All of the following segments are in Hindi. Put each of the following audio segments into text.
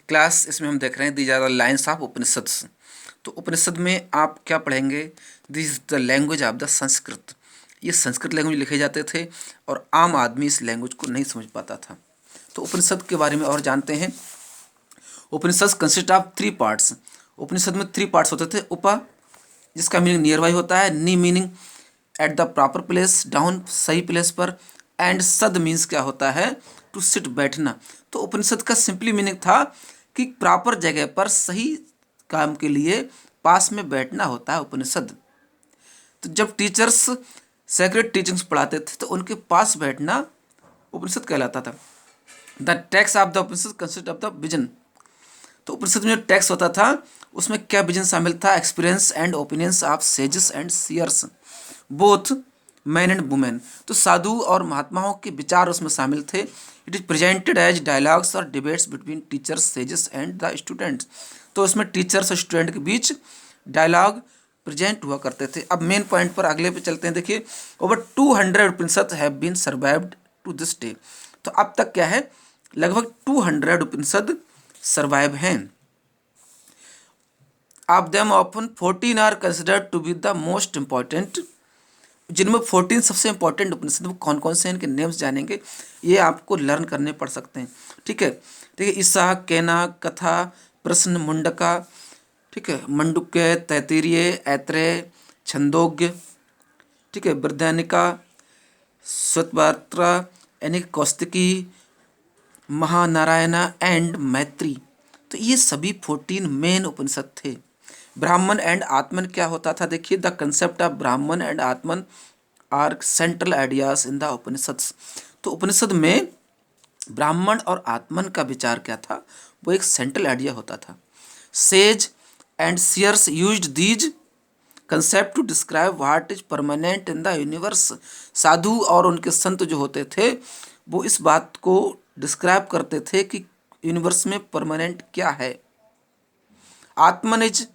क्लास इसमें हम देख रहे हैं these are the lines of Upanishads. तो उपनिषद में आप क्या पढ़ेंगे? This is the language of the Sanskrit. ये संस्कृत लैंग्वेज लिखे जाते थे और आम आदमी इस लैंग्वेज को नहीं समझ पाता था। तो उपनिषद के बारे में और जानते हैं। उपनिषद कंसिस्ट ऑफ 3 पार्ट्स। उपनिषद में 3 पार्ट्स होते थे। उपा, जिसका मीनिंग नियर बाई होता है, नी meaning at the proper place, down सही प्लेस पर, एंड सद मीन्स क्या होता है? टू सिट, बैठना। तो उपनिषद का सिंपली मीनिंग था कि प्रॉपर जगह पर सही काम के लिए पास में बैठना होता है उपनिषद। तो जब टीचर्स सेक्रेट टीचिंग्स पढ़ाते थे तो उनके पास बैठना उपनिषद कहलाता था। The text of the Upanishad consist of the vision. तो उपनिषद में जो टेक्स्ट होता था उसमें क्या विजन शामिल था? Experience and opinions of sages and seers both man and women. तो साधु और महात्माओं के विचार उसमें शामिल थे। It is presented as dialogues और debates between teachers, sages and the students. तो उसमें टीचर्स और स्टूडेंट के बीच डायलॉग प्रेजेंट हुआ करते थे। अब मेन पॉइंट पर अगले पे चलते हैं। देखिए, over 200 Upanishad have been survived to this day. तो अब तक क्या है? लगभग 200 उपनिषद सर्वाइव हैं। Of them often 14 are considered to be the most important. जिनमें 14 सबसे इंपॉर्टेंट उपनिषद कौन कौन से हैं, इनके नेम्स जानेंगे। ये आपको लर्न करने पड़ सकते हैं। ठीक है, देखिए, ईसा, केना, कथा, प्रश्न, मुंडका, ठीक है, मंडुक्य, तैत्तिरीय, ऐत्रेय, छंदोग्य, ठीक है, बृहदारण्यका, श्वेतपात्रा, यानी कौस्तिकी, महानारायणा एंड मैत्री। तो ये सभी 14 मेन उपनिषद थे। ब्राह्मण एंड आत्मन क्या होता था? देखिए, the concept of Brahman and Atman are central ideas in the Upanishads. तो उपनिषद में ब्राह्मण और आत्मन का विचार क्या था? वो एक सेंट्रल आइडिया होता था। Sage and seers used these concept to describe what is permanent in the universe. साधु और उनके संत जो होते थे वो इस बात को डिस्क्राइब करते थे कि यूनिवर्स में परमानेंट क्या है। Atman is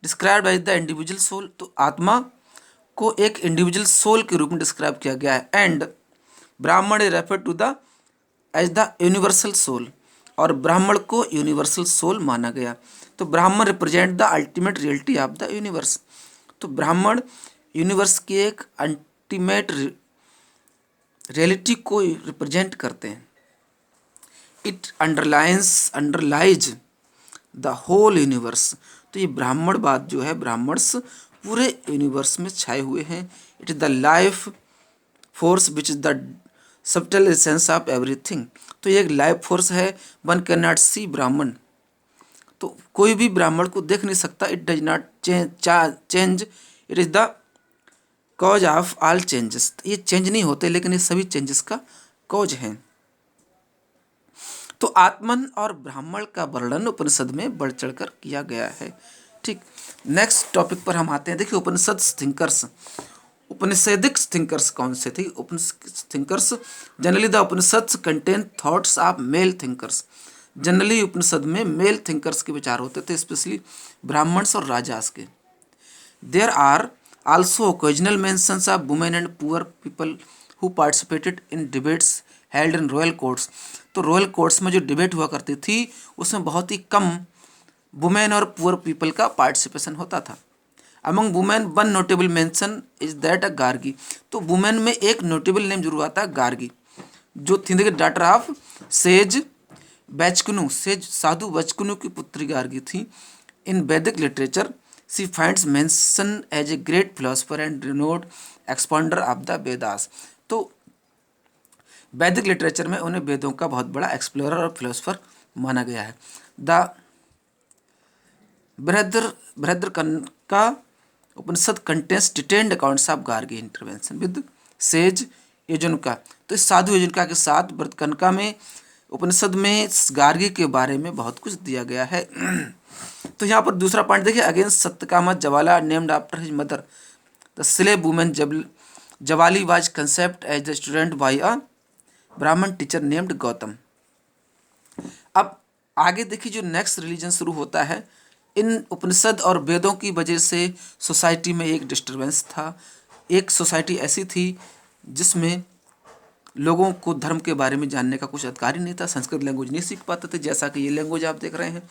described as the individual soul. तो आत्मा को एक इंडिविजुअल सोल के रूप में डिस्क्राइब किया गया है। And Brahman is refer to the as the universal soul, और ब्राह्मण को यूनिवर्सल सोल माना गया। तो Brahman represent the ultimate reality of the universe. तो ब्राह्मण यूनिवर्स की एक अल्टीमेट रियलिटी को रिप्रेजेंट करते हैं। It underlies the whole universe. तो ये ब्राह्मणवाद जो है, ब्राह्मण्स पूरे यूनिवर्स में छाए हुए हैं। It is the life force which is the subtle essence of everything. तो ये एक लाइफ फोर्स है। वन कैन नॉट सी ब्राह्मण। तो कोई भी ब्राह्मण को देख नहीं सकता। It does not change, it is the cause of all changes. ये चेंज नहीं होते लेकिन ये सभी चेंजेस का कॉज हैं। तो आत्मन और ब्राह्मण का वर्णन उपनिषद में बढ़ चढ़कर किया गया है। ठीक, नेक्स्ट टॉपिक पर हम आते हैं। देखिए, उपनिषद थिंकर्स। उपनिषदिक थिंकर्स कौन से थे? Thinkers generally the Upanishad contain thoughts of male thinkers. Generally Upanishad में मेल थिंकर्स के विचार होते थे, स्पेशली ब्राह्मण्स और राजास के। There are also occasional mentions of women and poor people who participated in debates held in royal courts. तो रॉयल कोर्ट्स में जो डिबेट हुआ करती थी उसमें बहुत ही कम वुमेन और पुअर पीपल का पार्टिसिपेशन होता था। Among women one notable mention is that अ गार्गी। तो वुमेन में एक नोटेबल नेम जरूर आता है, गार्गी, जो थी the daughter of sage Vachaknu. Sage साधु बैचकुनु की पुत्री गार्गी थी। In Vedic literature she finds mention as a great philosopher and renowned expounder of the Vedas. तो वैदिक लिटरेचर में उन्हें वेदों का बहुत बड़ा एक्सप्लोरर और फिलोसफर माना गया है। The Brihadaranyaka Upanishad contains detailed accounts of Gargi intervention with sage Yajunaka. तो इस साधु यजुनका के साथ बृहद्रकनिका में उपनिषद में गार्गी के बारे में बहुत कुछ दिया गया है। तो यहाँ पर दूसरा पॉइंट देखिए, against Satyakama Jabala named after his mother. The slave women Jabali was concept as the student by a Brahmin teacher named Gautam. अब आगे देखिए, जो नेक्स्ट रिलीजन शुरू होता है। इन उपनिषद और वेदों की वजह से सोसाइटी में एक डिस्टर्बेंस था। एक सोसाइटी ऐसी थी जिसमें लोगों को धर्म के बारे में जानने का कुछ अधिकार ही नहीं था, संस्कृत लैंग्वेज नहीं सीख पाते थे, जैसा कि ये लैंग्वेज आप देख रहे हैं।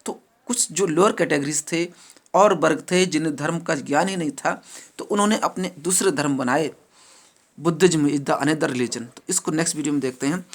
तो कुछ जो लोअर कैटेगरीज थे और वर्ग थे जिन्हें धर्म का ज्ञान ही नहीं था, तो उन्होंने अपने दूसरे धर्म बनाए। Buddhism is the another religion. तो इसको नेक्स्ट वीडियो में देखते हैं।